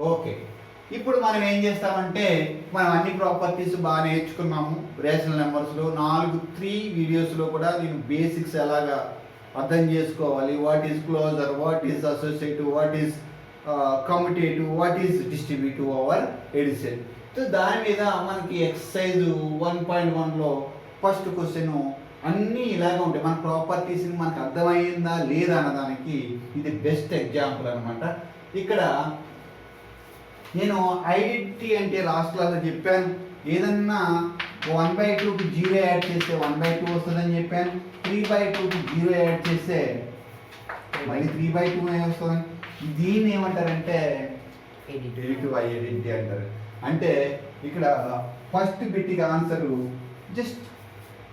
Okay, ఇప్పుడు మనం ఏం చేస్తామంటే మనం అన్ని ప్రాపర్టీస్ బాగా నేర్చుకున్నాము రేషనల్ నెంబర్స్లో. 3 వీడియోస్లో కూడా నేను బేసిక్స్ ఎలాగా అర్థం చేసుకోవాలి, what is closure, what is associative, what is commutative, what is distributive over addition. So దాని మీద మనకి ఎక్సర్సైజ్ 1.1లో ఫస్ట్ క్వశ్చన్ అన్నీ ఇలాగే ఉంటాయి. మన ప్రాపర్టీస్ని మనకు అర్థమైందా లేదా అన్నదానికి ఇది బెస్ట్ ఎగ్జాంపుల్ అనమాట. ఇక్కడ నేను ఐడెంటిటీ అంటే లాస్ట్ క్లాస్లో చెప్పాను, ఏదన్నా 1/2కి 0 యాడ్ చేస్తే 1/2 వస్తుందని చెప్పాను. 3/2కి 0 యాడ్ చేస్తే మళ్ళీ 3/2 వస్తుంది. దీన్ని ఏమంటారంటే ఎడిటివ్ ఐడెంటిటీ అంటారు. అంటే ఇక్కడ ఫస్ట్ బిట్కి answer just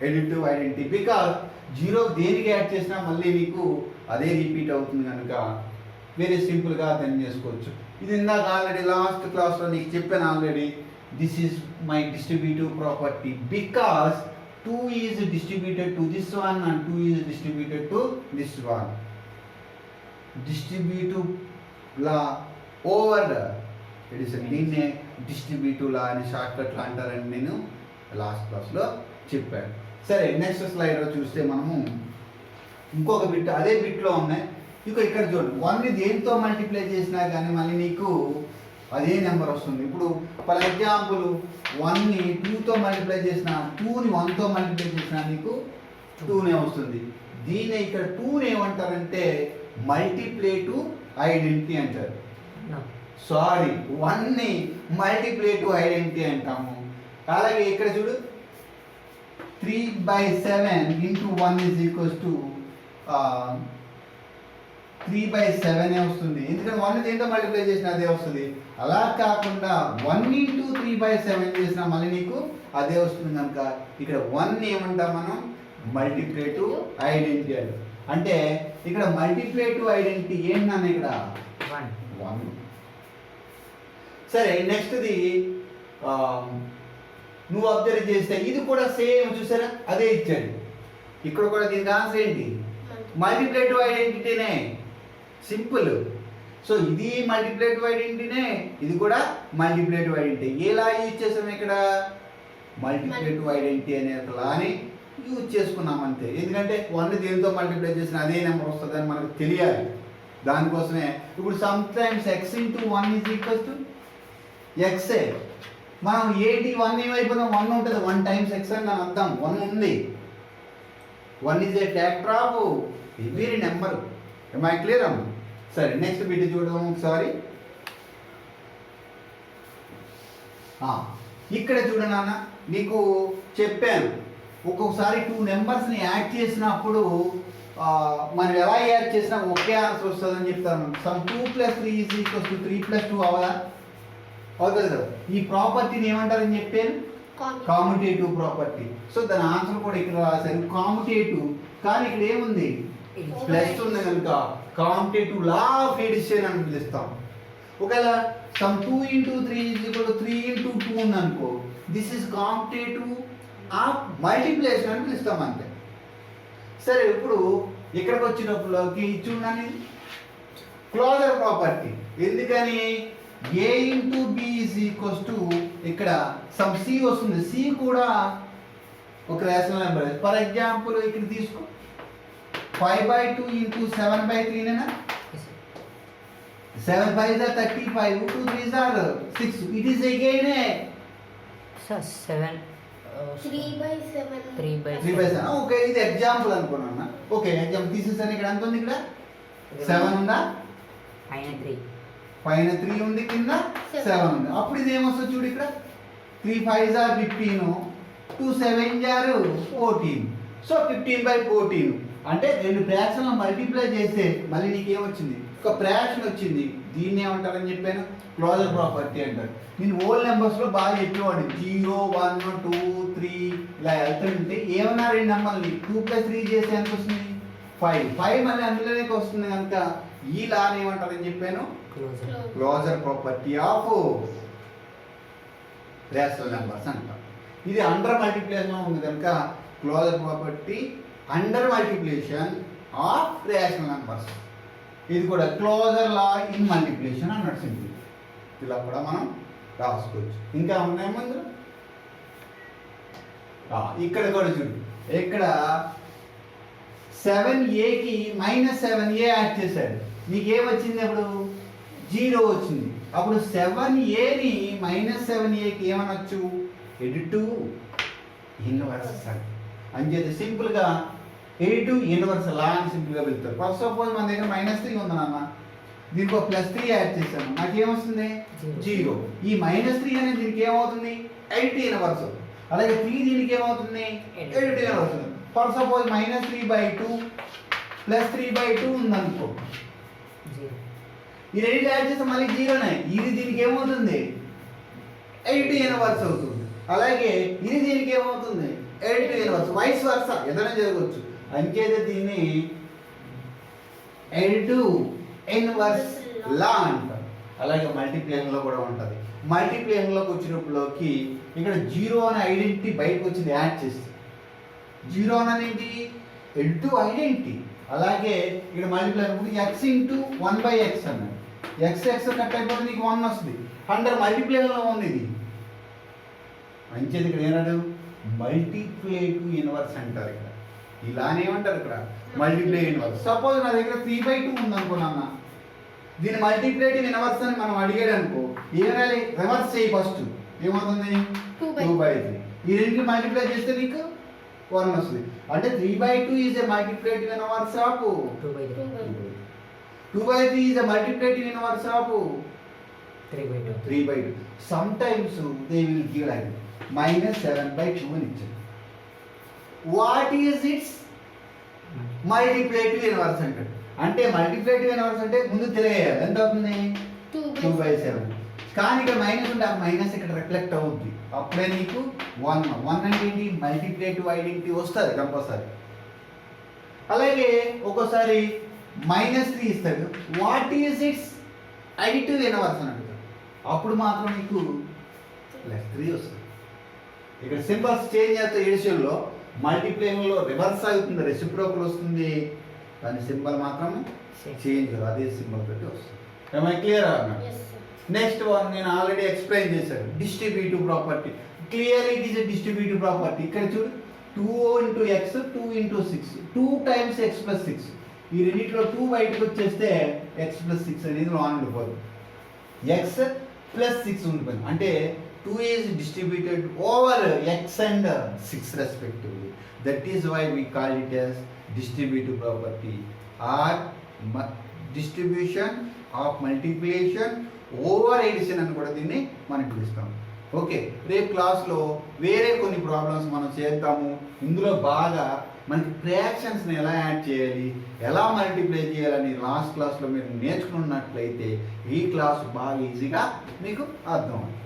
additive identity. Because 0 దేనికి యాడ్ చేసినా మళ్ళీ మీకు అదే రిపీట్ అవుతుంది కనుక వెరీ సింపుల్గా అర్థం చేసుకోవచ్చు. ఇది ఇందాక ఆల్రెడీ లాస్ట్ క్లాస్లో నీకు చెప్పాను already. This is my distributive property because 2 is distributed to this one and 2 is distributed to this one. Distributive law over addition, దీన్నే డిస్ట్రిబ్యూటివ్ లా అని షార్ట్కట్లో అంటారని నేను లాస్ట్ క్లాస్లో చెప్పాను. సరే, నెక్స్ట్ స్లైడ్లో చూస్తే మనము ఇంకొక బిట్ అదే బిట్లో ఉన్నాయి. ఇక్కడ చూడండి, 1ని దేనితో మల్టిప్లై చేసినా కానీ మళ్ళీ నీకు అదే నెంబర్ వస్తుంది. ఇప్పుడు ఫర్ ఎగ్జాంపుల్ 1ని 2తో మల్టిప్లై చేసిన, 2ని 1తో మల్టిప్లై చేసినా నీకు 2నే వస్తుంది. దీన్ని ఇక్కడ 2ని ఏమంటారంటే మల్టిప్లేటివ్ ఐడెంటిటీ అంటారు. సారీ, 1ని మల్టిప్లేటివ్ ఐడెంటిటీ అంటాము. అలాగే ఇక్కడ చూడు, 3/7 into 1 is equals to 3/7 వస్తుంది. ఎందుకంటే 1 దేంతో మల్టిప్లై చేసినా అదే వస్తుంది. అలా కాకుండా 1 into 3/7 చేసినా మళ్ళీ నీకు అదే వస్తుంది కనుక ఇక్కడ 1 ఏమంటాం మనం మల్టిప్లేటివ్ ఐడెంటిటీ అంటారు. అంటే ఇక్కడ మల్టిప్లేటివ్ ఐడెంటిటీ ఏంటన్నా ఇక్కడ 1. సరే, నెక్స్ట్ది నువ్వు అబ్జర్వ్ చేస్తే ఇది కూడా సేమ్, చూసారా అదే ఇచ్చాడు. ఇక్కడ కూడా దీనికి ఆన్సర్ ఏంటి? మల్టిప్లేటివ్ ఐడెంటిటీనే, సింపుల్. సో ఇది మల్టిప్లేటివ్ ఐడెంటిటీనే, ఇది కూడా మల్టిప్లేటివ్ ఐడెంటిటీ. ఎలా యూజ్ చేసాం ఇక్కడ? మల్టిప్లేటివ్ ఐడెంటిటీ అనే లాని యూజ్ చేసుకున్నాం అంతే. ఎందుకంటే 1ని దేనితో మల్టిప్లై చేసిన అదే నెంబర్ వస్తుందని మనకు తెలియాలి. దానికోసమే ఇప్పుడు some times x into 1 is equals to x. మనం 1 ఏమైపోయినా 1 ఉంటుంది, 1 times x అని దాని అర్థం. 1 ఉంది, 1 is a factor of every number. am I clear అమ్మ? సరే, నెక్స్ట్ బిట్ చూడడం ఒకసారి. ఇక్కడ చూడ నాన్న, నీకు చెప్పాను ఒక్కొక్కసారి 2 నెంబర్స్ని యాడ్ చేసినప్పుడు మనం ఎలా యాడ్ చేసినా ఒకే ఆన్సర్ వస్తుందని చెప్తాను. Some 2 + 3 is equals to 3 + 2 అవదా? అవుతుంది కదా. ఈ ప్రాపర్టీని ఏమంటారని చెప్పాను? కామ్యుటేటివ్ ప్రాపర్టీ. సో దాని ఆన్సర్ కూడా ఇక్కడ రాశారు, కామ్యుటేటివ్. కానీ ఇక్కడ ఏముంది? ప్లస్ ఉంది కనుక కామ్యుటేటివ్ లా ఆఫ్ ఎడిషన్ అని పిలుస్తాం. ఒకవేళ some 2 into 3 is equal to 3 into 2 ఉంది అనుకో, దిస్ ఇస్ కామ్యుటేటివ్ ఆఫ్ మల్టిప్లికేషన్ అని పిలుస్తాం అంతే. సరే, ఇప్పుడు ఇక్కడికి వచ్చినప్పుడుకి చూడండి క్లోజర్ ప్రాపర్టీ. ఎందుకని? a into b is equals to ఇక్కడ సమ్ c వస్తుంది. c కూడా ఒక రేషనల్ నెంబర్. ఫర్ ఎగ్జాంపుల్ ఇక్కడ తీసుకో, 5/2 into 7/3 నేనా? 7 5s are 35, 2 3s are 6. It is again a 7 3/7. Okay, ఇది ఎగ్జాంపుల్ అనుకున్నాను. ఓకే, ఎగ్జాంపుల్ తీసేసాను. ఇక్కడ ఎంత ఉంది? ఇక్కడ 7 ఉందా? పైన 3 ఉంది, కింద 7 ఉంది. అప్పుడు ఇది ఏమొస్తుంది చూడు, ఇక్కడ 3 5s are 15, 2 7s are 14. So 15/14 అంటే 2 ఫ్రాక్షన్లు మల్టిప్లై చేస్తే మళ్ళీ నీకు ఏమొచ్చింది? ఒక ఫ్రాక్షన్ వచ్చింది. దీన్ని ఏమంటారని చెప్పాను? క్లోజర్ ప్రాపర్టీ అంటారు. నేను ఓల్డ్ నెంబర్స్లో బాగా చెప్పేవాడు 0 1 2 3 ఇలా వెళ్తుంటే ఏమన్నా 2 నెంబర్ని 2 + 3 చేస్తే ఎంత వస్తుంది? 5 మళ్ళీ అందులోనే వస్తుంది కనుక ఈ లాని ఏమంటారని చెప్పాను? Closure property of rational numbers అంటారు. ఇది అండర్ మల్టిప్లికేషన్ ఉంది కనుక closure property under multiplication of rational numbers. ఇది కూడా క్లోజర్ లా ఇన్ మల్టిప్లికేషన్ అన్నట్టు సింపుల్. ఇలా కూడా మనం రాసుకోవచ్చు. ఇంకా ఉన్నాయి ముందు ఇక్కడ కూడా చూడు, ఇక్కడ 7aకి -7a యాడ్ చేశాడు, నీకేమొచ్చింది అప్పుడు 0 వచ్చింది. అప్పుడు 7aని -7aకి ఏమనొచ్చు, ఎడిటు ఇన్వర్స్ అని చెప్పి సింపుల్గా ఎడిటు ఇన్వర్స్ లా అని సింపుల్గా వెళ్తారు. ఫస్ట్ సపోజ్ మన దగ్గర -3 ఉంది నాన్న, దీనికి ఒక +3 యాడ్ చేశాను, నాకేమొస్తుంది 0. ఈ -3 అనేది దీనికి ఏమవుతుంది, ఎడిటు ఇన్వర్స్. అలాగే 3 దీనికి ఏమవుతుంది, ఎడిటు ఇన్వర్స్. ఫర్ సపోజ్ -3/2 +3/2 ఉందనుకో, ఈ రెండు యాడ్ చేస్తే మళ్ళీ 0నే. ఇది దీనికి ఏమవుతుంది, ఎడిటు ఇన్వర్స్ అవుతుంది. అలాగే ఇది దీనికి ఏమవుతుంది, ఎడిటు ఇన్వర్స్. వైస్ వర్స ఏదైనా జరగవచ్చు. అంచేత దీన్ని ఎడిటు ఇన్వర్స్ లా అంటారు. అలాగే మల్టీప్లేయర్లో కూడా ఉంటుంది. మల్టీప్లేయర్లోకి వచ్చినప్పుడుకి ఇక్కడ 0 అనే ఐడెంటిటీ బయటకు వచ్చింది, యాడ్ చేస్తే 0 అనేది ఎడిటు ఐడెంటిటీ. అలాగే ఇక్కడ మల్టీప్లేయర్ x × 1/x అన్నాడు, x కట్ అయిపోతే నీకు 1 వస్తుంది. 100 మల్టీప్లేయర్లో ఉంది ఇది. అంచేది ఇక్కడ ఏమన్నాడు, మల్టీప్లేటివ్ ఇన్వర్స్ అంటారు. ఇక్కడ ఇలానే ఏమంటారు, ఇక్కడ మల్టీప్లేటివ్ ఇన్వర్స్. సపోజ్ నా దగ్గర 3/2 ఉందనుకున్నా, దీని మల్టీప్లేటివ్ ఇన్వర్స్ అని మనం అడిగాడు అనుకో, ఏమైనా రివర్స్ చేయి. ఫస్ట్ ఏమవుతుంది, 2/3. ఈ రెండు మల్టిప్లై చేస్తే నీకు 1 వస్తుంది. అంటే 3/2 is a multiplicative inverse of 2/3. 2/3 is a multiplicative inverse of 3/2. Some times they will give like -7/2 అని ఇచ్చారు. What is it's multiplicative inverse అంటాడు. అంటే మల్టిప్లేటివ్ ఇన్వర్స్ అంటే ముందు తెలియాలి ఎంత అవుతుంది, 2/7. కానీ ఇక్కడ మైనస్ ఉంటే ఆ మైనస్ ఇక్కడ రిఫ్లెక్ట్ అవుద్ది, అప్పుడే నీకు 1 అంటే ఏంటి, మల్టిప్లేటివ్ ఐడెంటిటీ వస్తుంది కంపల్సరీ. అలాగే ఒక్కోసారి -3 ఇస్తాడు, what is it's additive inverse అని అడుగుతాడు, అప్పుడు మాత్రం నీకు +3 వస్తుంది. ఇక్కడ సింబల్స్ చేంజ్ చేస్తే ఎడిషన్లో మల్టీప్లేయర్లో రివర్స్ అవుతుంది, రెసిప్రోకల్ వస్తుంది, కానీ సింబల్ మాత్రం చేంజ్ అదే సింబల్ తోటి వస్తుంది. ఏమైనా క్లియర్ అన్నాడు. నెక్స్ట్ వన్ నేను ఆల్రెడీ ఎక్స్ప్లెయిన్ చేశాను, distributive property. Clearly it is a distributive property. ఇక్కడ చూడు 2 × x 2 × 6 2 times x + 6. ఈ రెండింటిలో 2 బయటకు వచ్చేస్తే x + 6 అనేది లాంగ్ ఉండిపోతుంది, x + 6 ఉండిపోయింది. అంటే 2 is distributed over x and 6 respectively. That is why we call it as distributive property or distribution of multiplication over addition అని కూడా దీన్ని మనం పిలుస్తాం. ఓకే, రేపు క్లాస్లో వేరే కొన్ని ప్రాబ్లమ్స్ మనం చేద్దాము. ఇందులో బాగా మనకి ఫ్రాక్షన్స్ని ఎలా యాడ్ చేయాలి, ఎలా మల్టిప్లై చేయాలని లాస్ట్ క్లాస్లో మీరు నేర్చుకున్నట్లయితే ఈ క్లాస్ బాగా ఈజీగా మీకు అర్థం అవుతుంది.